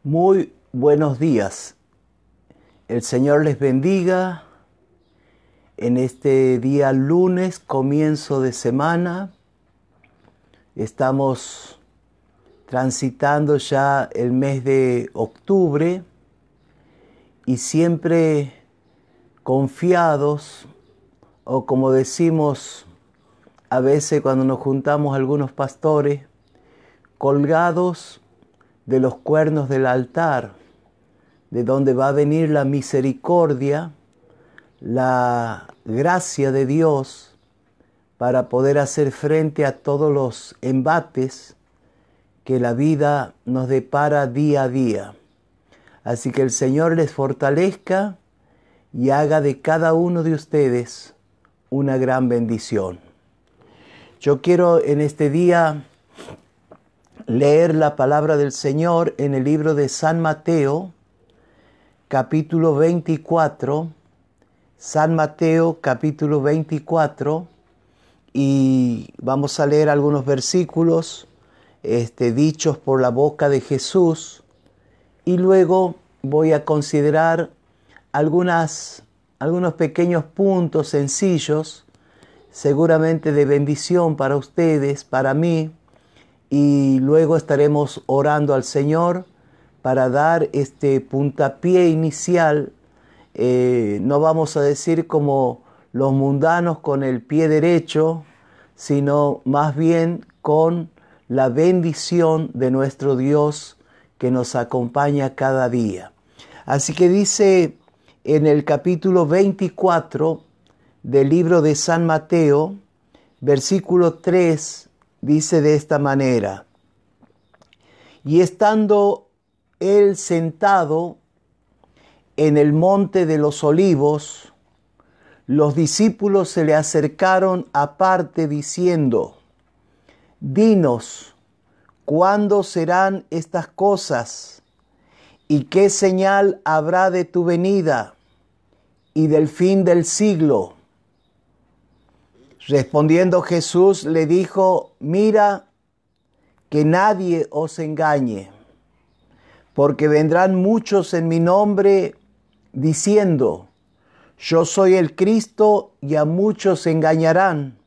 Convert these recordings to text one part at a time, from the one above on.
Muy buenos días. El Señor les bendiga en este día lunes, comienzo de semana. Estamos transitando ya el mes de octubre y siempre confiados, o como decimos a veces cuando nos juntamos algunos pastores, colgados de los cuernos del altar, de donde va a venir la misericordia, la gracia de Dios para poder hacer frente a todos los embates que la vida nos depara día a día. Así que el Señor les fortalezca y haga de cada uno de ustedes una gran bendición. Yo quiero en este día leer la palabra del Señor en el libro de San Mateo, capítulo 24, San Mateo capítulo 24, y vamos a leer algunos versículos dichos por la boca de Jesús, y luego voy a considerar algunos pequeños puntos sencillos, seguramente de bendición para ustedes, para mí, y luego estaremos orando al Señor para dar este puntapié inicial. No vamos a decir como los mundanos con el pie derecho, sino más bien con la bendición de nuestro Dios que nos acompaña cada día. Así que dice en el capítulo 24 del libro de San Mateo, versículo 3, dice de esta manera: y estando él sentado en el monte de los olivos, los discípulos se le acercaron aparte diciendo: dinos, ¿cuándo serán estas cosas? ¿Y qué señal habrá de tu venida y del fin del siglo? Respondiendo Jesús le dijo: mira que nadie os engañe, porque vendrán muchos en mi nombre diciendo: yo soy el Cristo, y a muchos engañarán.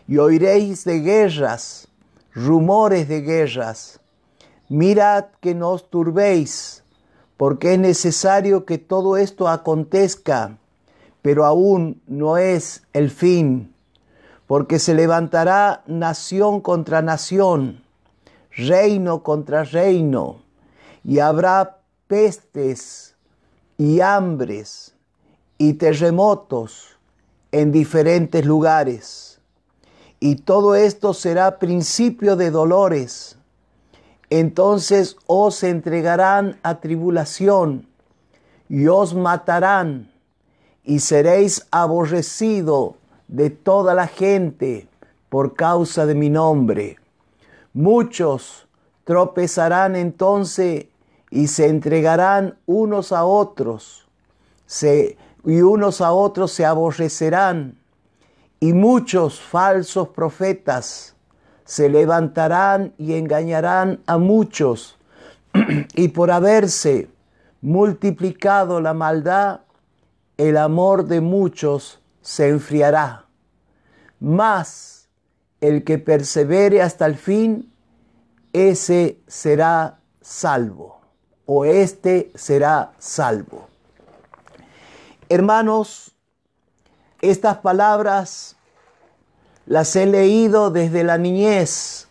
Y oiréis de guerras, rumores de guerras. Mirad que no os turbéis, porque es necesario que todo esto acontezca, pero aún no es el fin. Porque se levantará nación contra nación, reino contra reino, y habrá pestes y hambres y terremotos en diferentes lugares. Y todo esto será principio de dolores. Entonces os entregarán a tribulación y os matarán, y seréis aborrecidos de toda la gente por causa de mi nombre. Muchos tropezarán entonces y se entregarán unos a otros, y unos a otros se aborrecerán, y muchos falsos profetas se levantarán y engañarán a muchos, y por haberse multiplicado la maldad, el amor de muchos se enfriará. Mas el que persevere hasta el fin, ese será salvo, o este será salvo. Hermanos, estas palabras las he leído desde la niñez,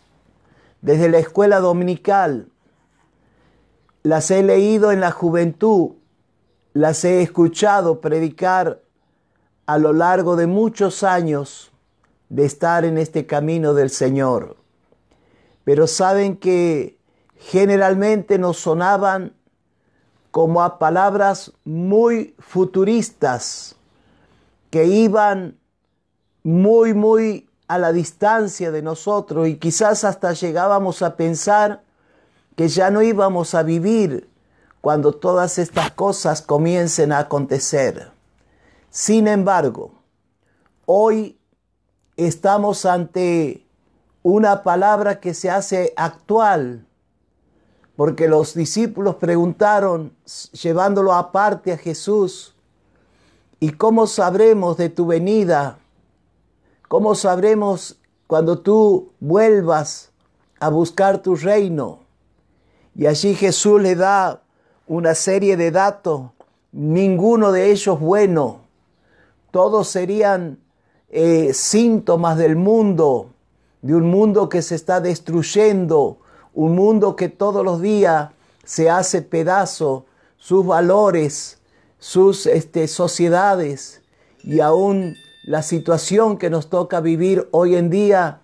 desde la escuela dominical, las he leído en la juventud, las he escuchado predicar a lo largo de muchos años de estar en este camino del Señor. Pero saben que generalmente nos sonaban como a palabras muy futuristas, que iban muy a la distancia de nosotros, y quizás hasta llegábamos a pensar que ya no íbamos a vivir cuando todas estas cosas comiencen a acontecer. Sin embargo, hoy estamos ante una palabra que se hace actual porque los discípulos preguntaron, llevándolo aparte a Jesús, ¿y cómo sabremos de tu venida? ¿Cómo sabremos cuando tú vuelvas a buscar tu reino? Y allí Jesús le da una serie de datos, ninguno de ellos bueno. Todos serían síntomas del mundo, de un mundo que se está destruyendo, un mundo que todos los días se hace pedazo, sus valores, sus sociedades, y aún la situación que nos toca vivir hoy en día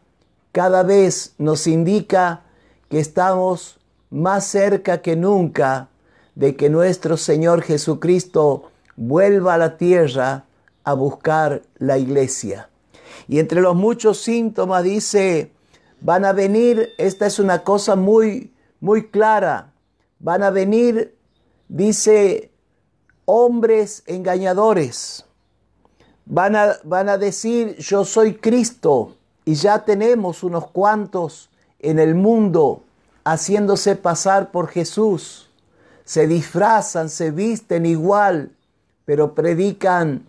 cada vez nos indica que estamos más cerca que nunca de que nuestro Señor Jesucristo vuelva a la tierra a buscar la iglesia. Y entre los muchos síntomas dice, van a venir, esta es una cosa muy, muy clara, van a venir, dice, hombres engañadores. Van a decir, yo soy Cristo, y ya tenemos unos cuantos en el mundo haciéndose pasar por Jesús. Se disfrazan, se visten igual, pero predican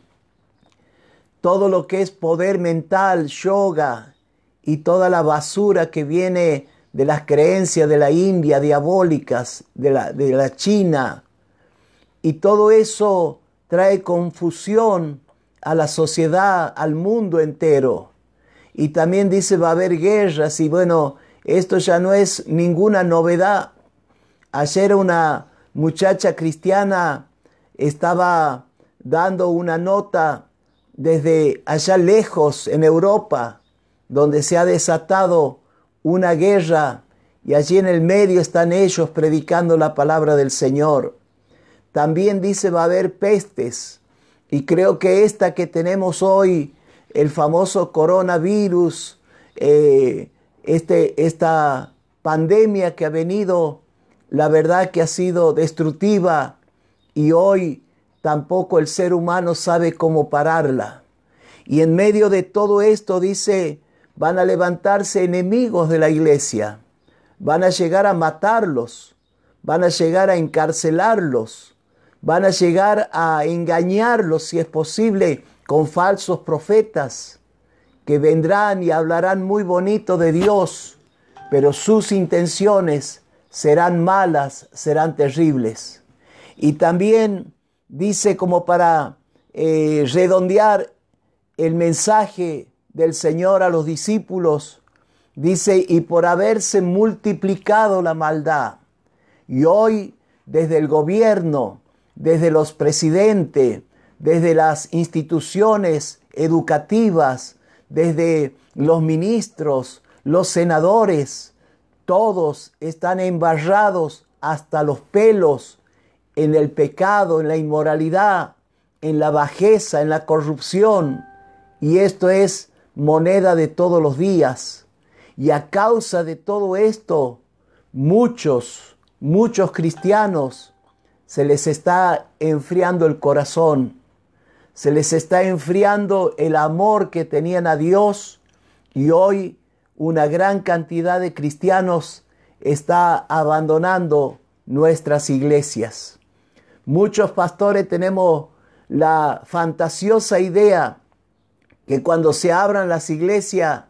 todo lo que es poder mental, yoga y toda la basura que viene de las creencias de la India, diabólicas, de la China. Y todo eso trae confusión a la sociedad, al mundo entero. Y también dice va a haber guerras, y bueno, esto ya no es ninguna novedad. Ayer una muchacha cristiana estaba dando una nota desde allá lejos en Europa, donde se ha desatado una guerra, y allí en el medio están ellos predicando la palabra del Señor. También dice va a haber pestes, y creo que esta que tenemos hoy, el famoso coronavirus, esta pandemia que ha venido, la verdad que ha sido destructiva, y hoy tampoco el ser humano sabe cómo pararla. Y en medio de todo esto dice, van a levantarse enemigos de la iglesia, van a llegar a matarlos, van a llegar a encarcelarlos, van a llegar a engañarlos, si es posible, con falsos profetas que vendrán y hablarán muy bonito de Dios, pero sus intenciones serán malas, serán terribles. Y también dice, como para redondear el mensaje del Señor a los discípulos, dice, y por haberse multiplicado la maldad. Y hoy, desde el gobierno, desde los presidentes, desde las instituciones educativas, desde los ministros, los senadores, todos están embarrados hasta los pelos en el pecado, en la inmoralidad, en la bajeza, en la corrupción. Y esto es moneda de todos los días. Y a causa de todo esto, muchos cristianos se les está enfriando el corazón. Se les está enfriando el amor que tenían a Dios, y hoy una gran cantidad de cristianos está abandonando nuestras iglesias. Muchos pastores tenemos la fantasiosa idea que cuando se abran las iglesias,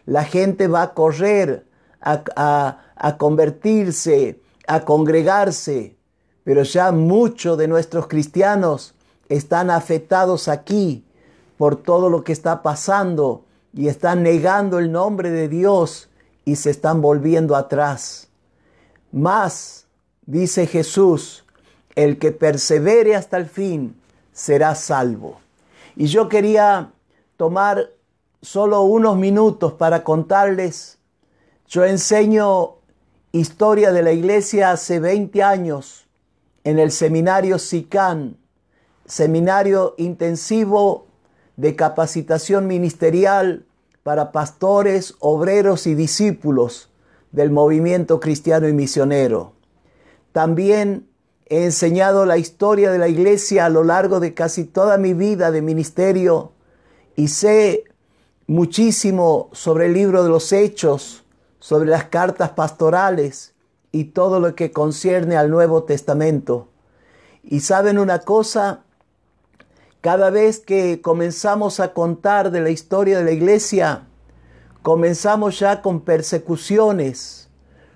la gente va a correr a convertirse, a congregarse, pero ya muchos de nuestros cristianos están afectados aquí por todo lo que está pasando, y están negando el nombre de Dios y se están volviendo atrás. Mas, dice Jesús, el que persevere hasta el fin será salvo. Y yo quería tomar solo unos minutos para contarles. Yo enseño historia de la iglesia hace 20 años en el seminario SICAN, seminario intensivo de capacitación ministerial para pastores, obreros y discípulos del movimiento cristiano y misionero. También he enseñado la historia de la iglesia a lo largo de casi toda mi vida de ministerio, y sé muchísimo sobre el libro de los Hechos, sobre las cartas pastorales y todo lo que concierne al Nuevo Testamento. Y saben una cosa, cada vez que comenzamos a contar de la historia de la iglesia, comenzamos ya con persecuciones.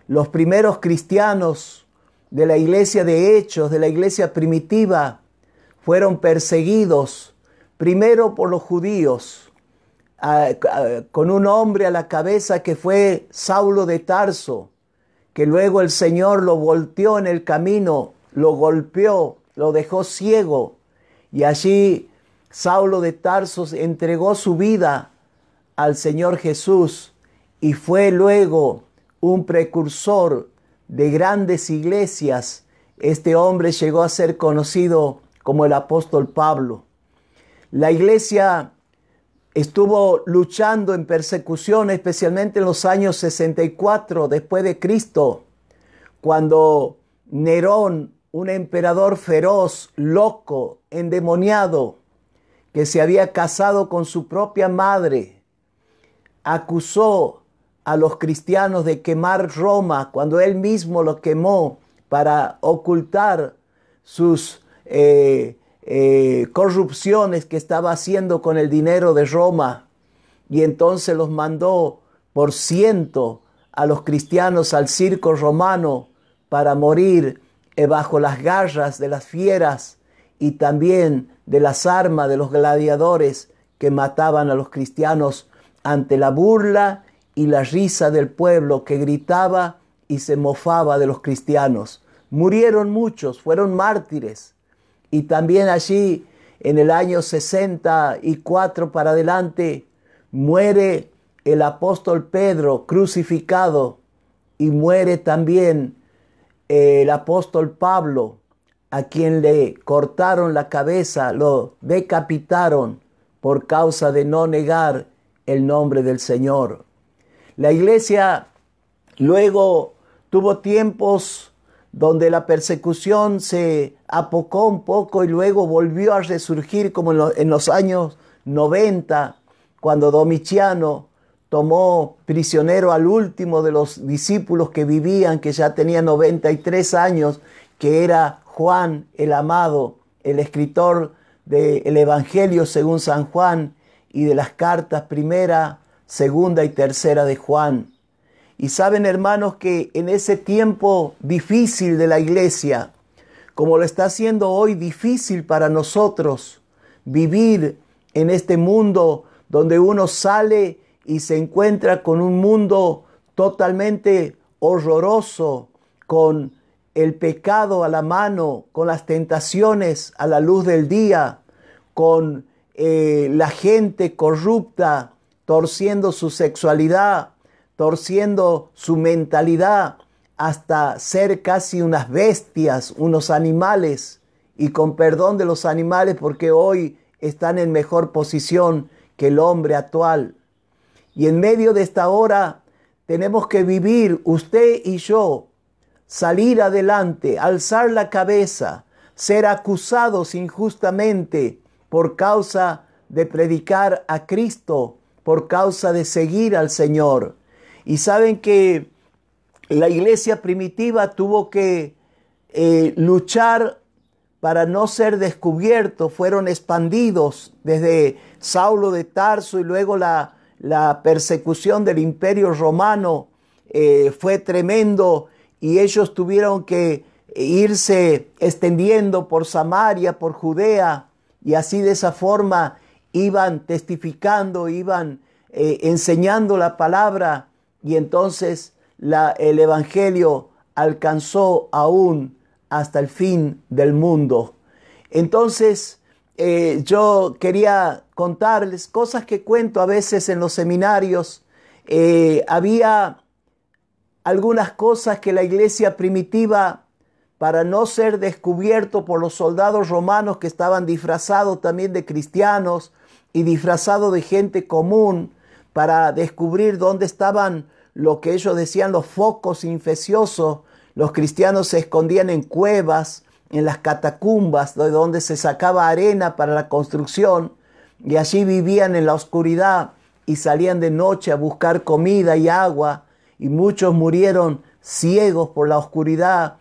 Los primeros cristianos de la iglesia de Hechos, de la iglesia primitiva, fueron perseguidos primero por los judíos, con un hombre a la cabeza que fue Saulo de Tarso, que luego el Señor lo volteó en el camino, lo golpeó, lo dejó ciego, y allí Saulo de Tarso entregó su vida al Señor Jesús y fue luego un precursor de grandes iglesias. Este hombre llegó a ser conocido como el apóstol Pablo. La iglesia estuvo luchando en persecución, especialmente en los años 64 después de Cristo, cuando Nerón, un emperador feroz, loco, endemoniado, que se había casado con su propia madre, acusó a los cristianos de quemar Roma cuando él mismo lo quemó para ocultar sus corrupciones que estaba haciendo con el dinero de Roma. Y entonces los mandó por ciento a los cristianos al circo romano para morir bajo las garras de las fieras y también de las armas de los gladiadores que mataban a los cristianos ante la burla y la risa del pueblo que gritaba y se mofaba de los cristianos. Murieron muchos, fueron mártires. Y también allí, en el año 64 para adelante, muere el apóstol Pedro crucificado y muere también el apóstol Pablo, a quien le cortaron la cabeza, lo decapitaron por causa de no negar el nombre del Señor. La iglesia luego tuvo tiempos donde la persecución se apocó un poco y luego volvió a resurgir como en los años 90, cuando Domiciano tomó prisionero al último de los discípulos que vivían, que ya tenía 93 años, que era Juan el Amado, el escritor del Evangelio según San Juan y de las cartas primera, segunda y tercera de Juan. Y saben, hermanos, que en ese tiempo difícil de la iglesia, como lo está haciendo hoy difícil para nosotros, vivir en este mundo donde uno sale y se encuentra con un mundo totalmente horroroso, con el pecado a la mano, con las tentaciones a la luz del día, con la gente corrupta, torciendo su sexualidad, torciendo su mentalidad hasta ser casi unas bestias, unos animales, y con perdón de los animales porque hoy están en mejor posición que el hombre actual. Y en medio de esta hora tenemos que vivir, usted y yo, salir adelante, alzar la cabeza, ser acusados injustamente por causa de predicar a Cristo, por causa de seguir al Señor. Y saben que la iglesia primitiva tuvo que luchar para no ser descubiertos. Fueron expandidos desde Saulo de Tarso y luego la persecución del Imperio Romano fue tremendo y ellos tuvieron que irse extendiendo por Samaria, por Judea, y así de esa forma iban testificando, iban enseñando la palabra, y entonces el Evangelio alcanzó aún hasta el fin del mundo. Entonces yo quería contarles cosas que cuento a veces en los seminarios. Había algunas cosas que la iglesia primitiva, para no ser descubierto por los soldados romanos que estaban disfrazados también de cristianos y disfrazados de gente común, para descubrir dónde estaban lo que ellos decían los focos infecciosos. Los cristianos se escondían en cuevas, en las catacumbas, de donde se sacaba arena para la construcción, y allí vivían en la oscuridad y salían de noche a buscar comida y agua, y muchos murieron ciegos por la oscuridad,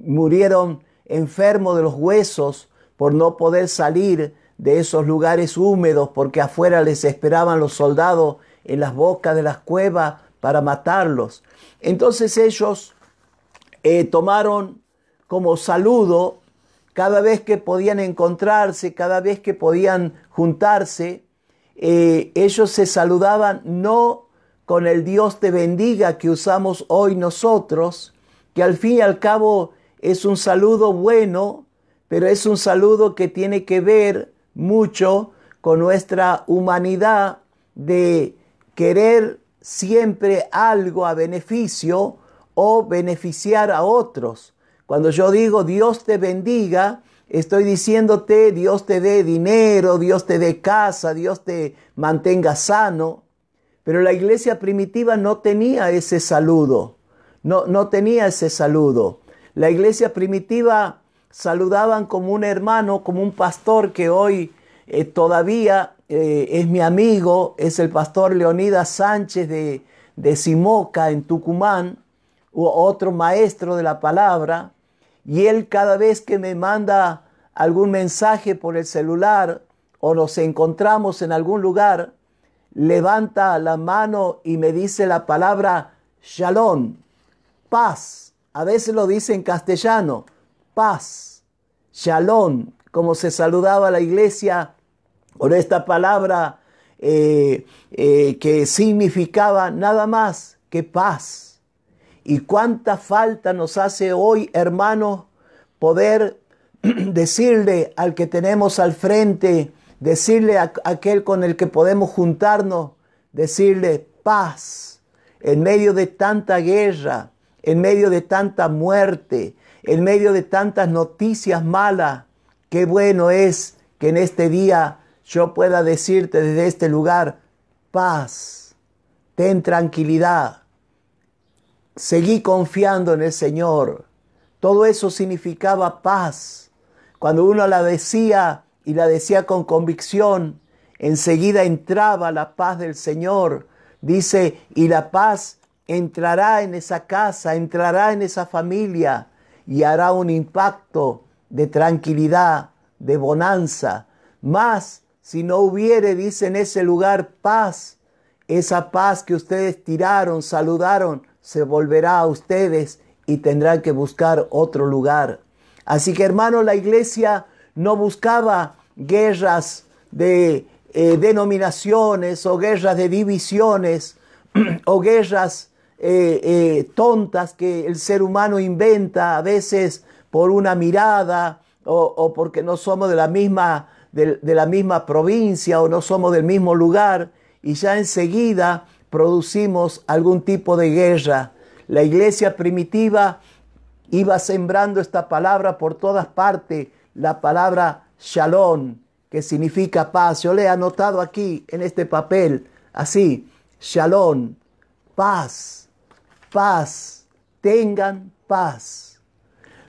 murieron enfermos de los huesos por no poder salir de esos lugares húmedos, porque afuera les esperaban los soldados en las bocas de las cuevas para matarlos. Entonces ellos tomaron como saludo, cada vez que podían encontrarse, cada vez que podían juntarse, ellos se saludaban no con el Dios te bendiga que usamos hoy nosotros, que al fin y al cabo es un saludo bueno, pero es un saludo que tiene que ver mucho con nuestra humanidad de querer siempre algo a beneficio o beneficiar a otros. Cuando yo digo Dios te bendiga, estoy diciéndote Dios te dé dinero, Dios te dé casa, Dios te mantenga sano. Pero la iglesia primitiva no tenía ese saludo, no tenía ese saludo. La iglesia primitiva saludaban como un hermano, como un pastor que hoy todavía es mi amigo, es el pastor Leonidas Sánchez de Simoca en Tucumán, otro maestro de la palabra, y él cada vez que me manda algún mensaje por el celular o nos encontramos en algún lugar, levanta la mano y me dice la palabra shalom, paz. A veces lo dice en castellano, paz, shalom, como se saludaba la iglesia con esta palabra que significaba nada más que paz. Y cuánta falta nos hace hoy, hermanos, poder decirle al que tenemos al frente, decirle a aquel con el que podemos juntarnos, decirle paz en medio de tanta guerra, en medio de tanta muerte, en medio de tantas noticias malas. Qué bueno es que en este día yo pueda decirte desde este lugar, paz, ten tranquilidad, seguí confiando en el Señor. Todo eso significaba paz. Cuando uno la decía y la decía con convicción, enseguida entraba la paz del Señor. Dice, y la paz entrará en esa casa, entrará en esa familia y hará un impacto de tranquilidad, de bonanza. Mas, si no hubiere, dice, en ese lugar paz, esa paz que ustedes tiraron, saludaron, se volverá a ustedes y tendrán que buscar otro lugar. Así que, hermanos, la iglesia no buscaba guerras de denominaciones o guerras de divisiones o guerras tontas que el ser humano inventa a veces por una mirada o porque no somos de la misma provincia o no somos del mismo lugar y ya enseguida producimos algún tipo de guerra. La iglesia primitiva iba sembrando esta palabra por todas partes, la palabra shalom, que significa paz. Yo le he anotado aquí en este papel, así, shalom, paz, paz, tengan paz.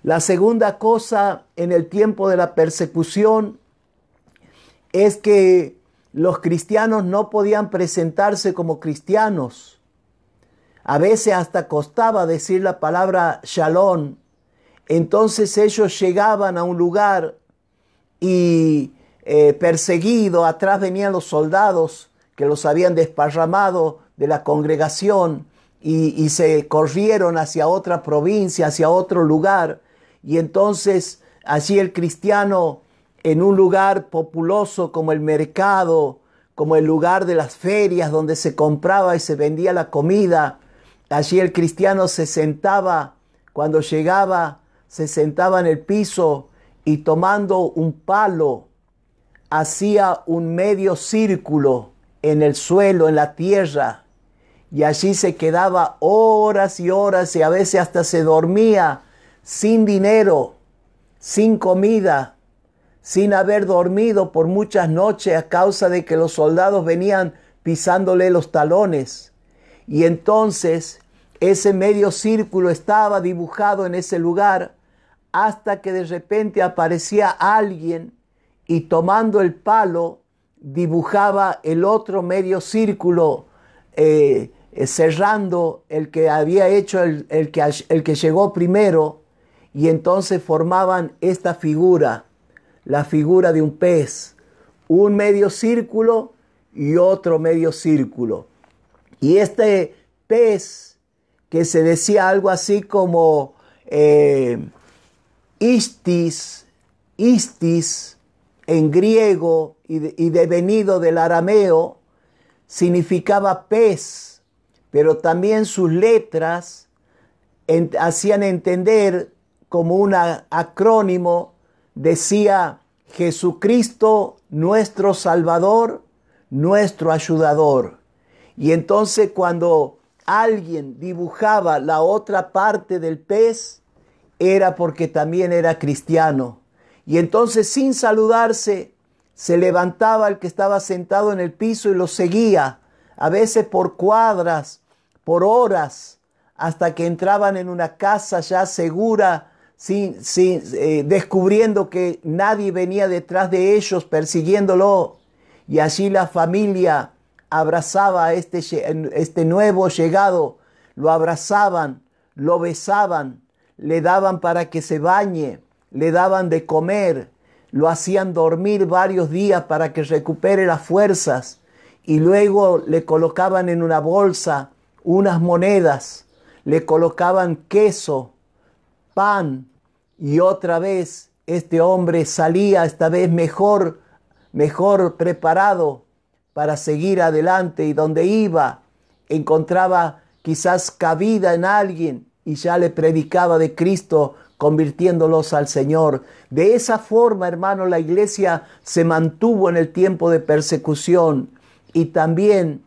La segunda cosa en el tiempo de la persecución es que los cristianos no podían presentarse como cristianos. A veces hasta costaba decir la palabra shalom. Entonces ellos llegaban a un lugar y perseguidos, atrás venían los soldados que los habían desparramado de la congregación y se corrieron hacia otra provincia, hacia otro lugar. Y entonces allí el cristiano, en un lugar populoso como el mercado, como el lugar de las ferias donde se compraba y se vendía la comida, allí el cristiano se sentaba, cuando llegaba, se sentaba en el piso y tomando un palo, hacía un medio círculo en el suelo, en la tierra, y allí se quedaba horas y horas y a veces hasta se dormía sin dinero, sin comida, sin haber dormido por muchas noches a causa de que los soldados venían pisándole los talones. Y entonces ese medio círculo estaba dibujado en ese lugar hasta que de repente aparecía alguien y tomando el palo dibujaba el otro medio círculo cerrando el que había hecho el que llegó primero, y entonces formaban esta figura, la figura de un pez, un medio círculo y otro medio círculo. Y este pez, que se decía algo así como istis en griego y devenido del arameo, significaba pez, pero también sus letras hacían entender como un acrónimo, decía Jesucristo nuestro Salvador, nuestro ayudador. Y entonces cuando alguien dibujaba la otra parte del pez, era porque también era cristiano. Y entonces, sin saludarse, se levantaba el que estaba sentado en el piso y lo seguía, a veces por cuadras, por horas, hasta que entraban en una casa ya segura, descubriendo que nadie venía detrás de ellos persiguiéndolo. Y allí la familia abrazaba a este nuevo llegado, lo abrazaban, lo besaban, le daban para que se bañe, le daban de comer, lo hacían dormir varios días para que recupere las fuerzas, y luego le colocaban en una bolsa unas monedas, le colocaban queso, pan, y otra vez este hombre salía, esta vez mejor preparado para seguir adelante, y donde iba encontraba quizás cabida en alguien y ya le predicaba de Cristo, convirtiéndolos al Señor. De esa forma, hermano, la iglesia se mantuvo en el tiempo de persecución, y también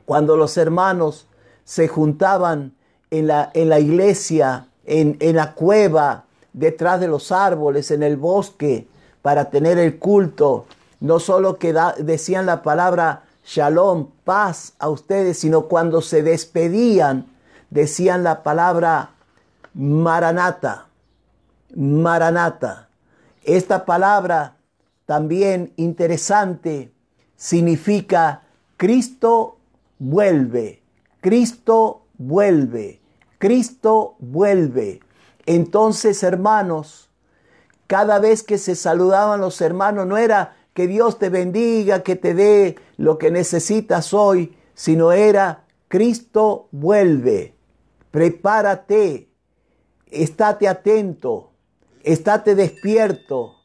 cuando los hermanos se juntaban en la iglesia, en la cueva, detrás de los árboles, en el bosque, para tener el culto, no solo decían la palabra Shalom, paz a ustedes, sino cuando se despedían, decían la palabra Maranata, Maranata. Esta palabra, también interesante, significa Cristo vuelve, Cristo vuelve, Cristo vuelve. Entonces, hermanos, cada vez que se saludaban los hermanos, no era que Dios te bendiga, que te dé lo que necesitas hoy, sino era Cristo vuelve. Prepárate, estate atento, estate despierto,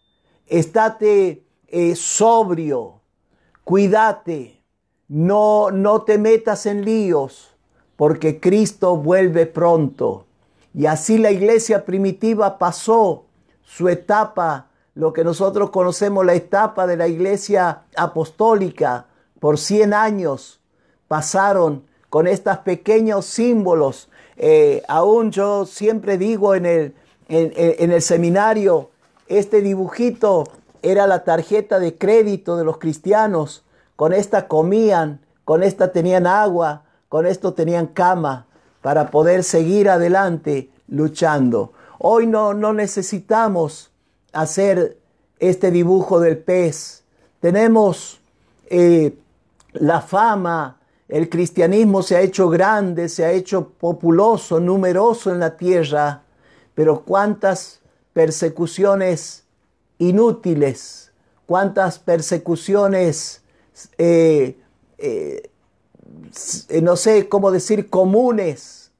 estate sobrio, cuídate, no te metas en líos, porque Cristo vuelve pronto. Y así la iglesia primitiva pasó su etapa, lo que nosotros conocemos, la etapa de la iglesia apostólica. Por 100 años pasaron con estos pequeños símbolos. Aún yo siempre digo en el seminario, este dibujito era la tarjeta de crédito de los cristianos. Con esta comían, con esta tenían agua, con esto tenían cama para poder seguir adelante luchando. Hoy no necesitamos hacer este dibujo del pez. Tenemos la fama, el cristianismo se ha hecho grande, se ha hecho populoso, numeroso en la tierra, pero cuántas persecuciones inútiles, cuántas persecuciones, no sé cómo decir, comunes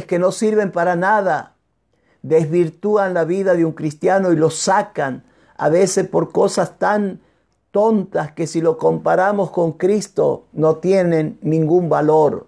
que no sirven para nada, desvirtúan la vida de un cristiano y lo sacan a veces por cosas tan tontas que si lo comparamos con Cristo no tienen ningún valor.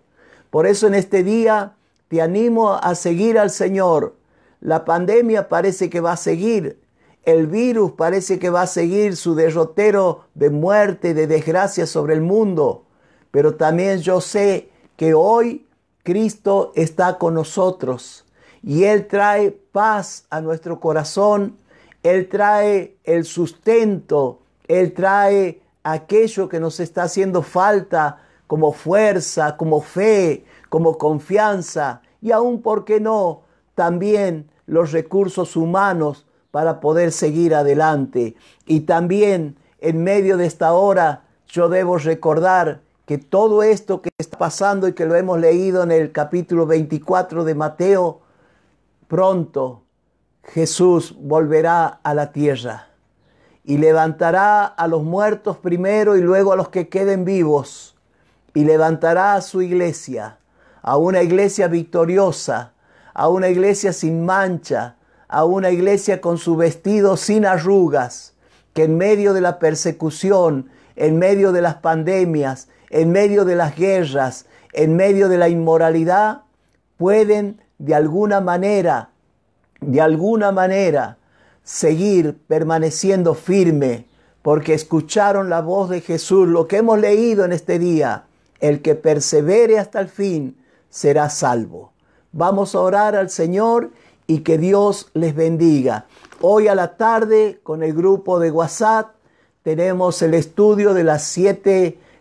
Por eso en este día te animo a seguir al Señor. La pandemia parece que va a seguir. El virus parece que va a seguir su derrotero de muerte, de desgracia sobre el mundo. Pero también yo sé que hoy Cristo está con nosotros y Él trae paz a nuestro corazón. Él trae el sustento, Él trae aquello que nos está haciendo falta como fuerza, como fe, como confianza y aún, ¿por qué no?, también los recursos humanos para poder seguir adelante. Y también en medio de esta hora yo debo recordar que todo esto que está pasando y que lo hemos leído en el capítulo 24 de Mateo, pronto Jesús volverá a la tierra y levantará a los muertos primero y luego a los que queden vivos, y levantará a su iglesia, a una iglesia victoriosa, a una iglesia sin mancha, a una iglesia con su vestido sin arrugas, que en medio de la persecución, en medio de las pandemias, en medio de las guerras, en medio de la inmoralidad, pueden de alguna manera, seguir permaneciendo firme, porque escucharon la voz de Jesús, lo que hemos leído en este día: el que persevere hasta el fin será salvo. Vamos a orar al Señor y que Dios les bendiga. Hoy a la tarde, con el grupo de WhatsApp, tenemos el estudio de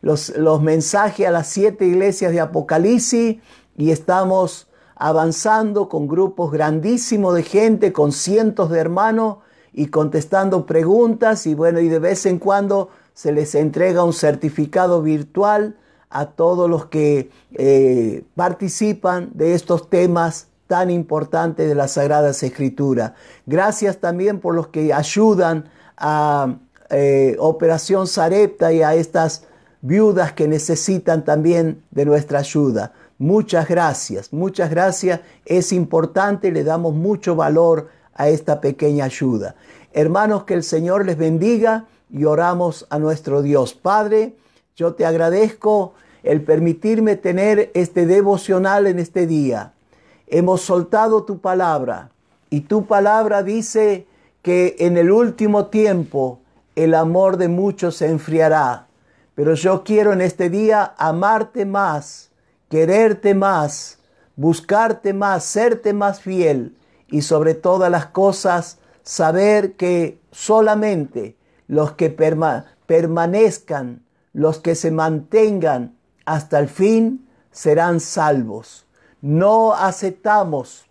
los mensajes a las 7 iglesias de Apocalipsis, y estamos avanzando con grupos grandísimos de gente, con cientos de hermanos, y contestando preguntas, y de vez en cuando se les entrega un certificado virtual a todos los que participan de estos temas tan importantes de las Sagradas Escrituras. Gracias también por los que ayudan a Operación Sarepta y a estas viudas que necesitan también de nuestra ayuda. Muchas gracias, muchas gracias. Es importante, le damos mucho valor a esta pequeña ayuda. Hermanos, que el Señor les bendiga y oramos a nuestro Dios. Padre, yo te agradezco el permitirme tener este devocional en este día. Hemos soltado tu palabra, y tu palabra dice que en el último tiempo el amor de muchos se enfriará. Pero yo quiero en este día amarte más, quererte más, buscarte más, serte más fiel, y sobre todas las cosas saber que solamente los que permanezcan, los que se mantengan hasta el fin, serán salvos. No aceptamos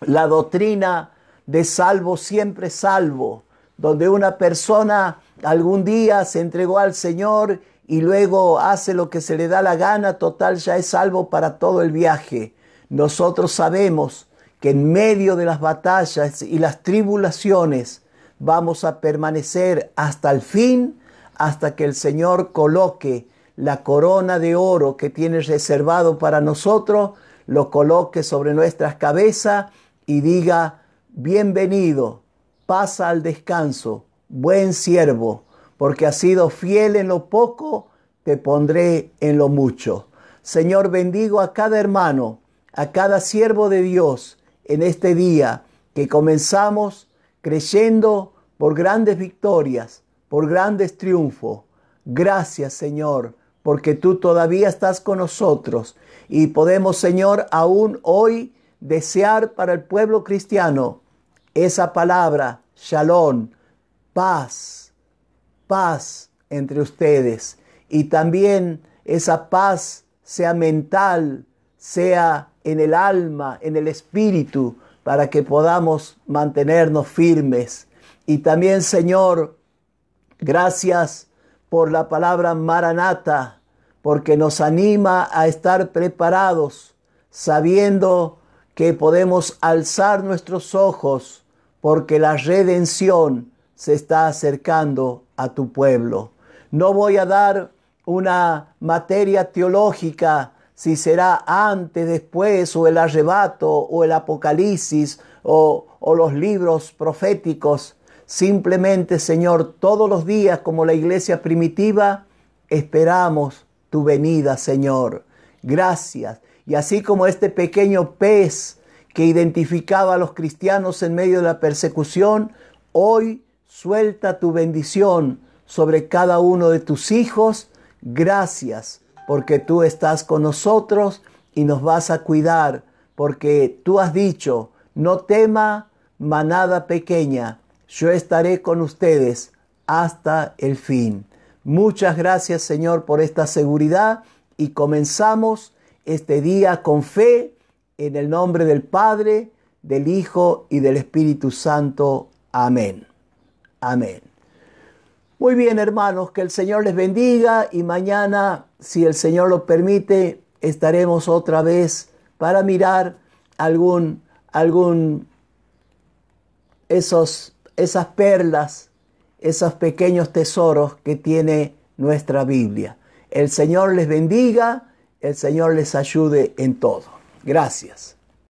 la doctrina de salvo siempre salvo, donde una persona algún día se entregó al Señor y luego hace lo que se le da la gana, total ya es salvo para todo el viaje. Nosotros sabemos que en medio de las batallas y las tribulaciones vamos a permanecer hasta el fin, hasta que el Señor coloque la corona de oro que tiene reservado para nosotros, lo coloque sobre nuestras cabezas y diga: bienvenido, pasa al descanso, buen siervo, porque has sido fiel en lo poco, te pondré en lo mucho. Señor, bendigo a cada hermano, a cada siervo de Dios en este día que comenzamos creyendo por grandes victorias, por grandes triunfos. Gracias, Señor, porque tú todavía estás con nosotros y podemos, Señor, aún hoy desear para el pueblo cristiano esa palabra, shalom, paz, paz entre ustedes, y también esa paz sea mental, sea en el alma, en el espíritu, para que podamos mantenernos firmes. Y también, Señor, gracias por la palabra Maranata, porque nos anima a estar preparados, sabiendo que podemos alzar nuestros ojos, porque la redención se está acercando a tu pueblo. No voy a dar una materia teológica, si será antes, después, o el arrebato, o el Apocalipsis, o los libros proféticos. Simplemente, Señor, todos los días, como la iglesia primitiva, esperamos tu venida, Señor. Gracias. Y así como este pequeño pez que identificaba a los cristianos en medio de la persecución, hoy suelta tu bendición sobre cada uno de tus hijos. Gracias, porque tú estás con nosotros y nos vas a cuidar, porque tú has dicho: no tema, manada pequeña, yo estaré con ustedes hasta el fin. Muchas gracias, Señor, por esta seguridad, y comenzamos este día con fe, en el nombre del Padre, del Hijo y del Espíritu Santo. Amén. Amén. Muy bien, hermanos, que el Señor les bendiga y mañana, si el Señor lo permite, estaremos otra vez para mirar esas perlas, esos pequeños tesoros que tiene nuestra Biblia. El Señor les bendiga, el Señor les ayude en todo. Gracias.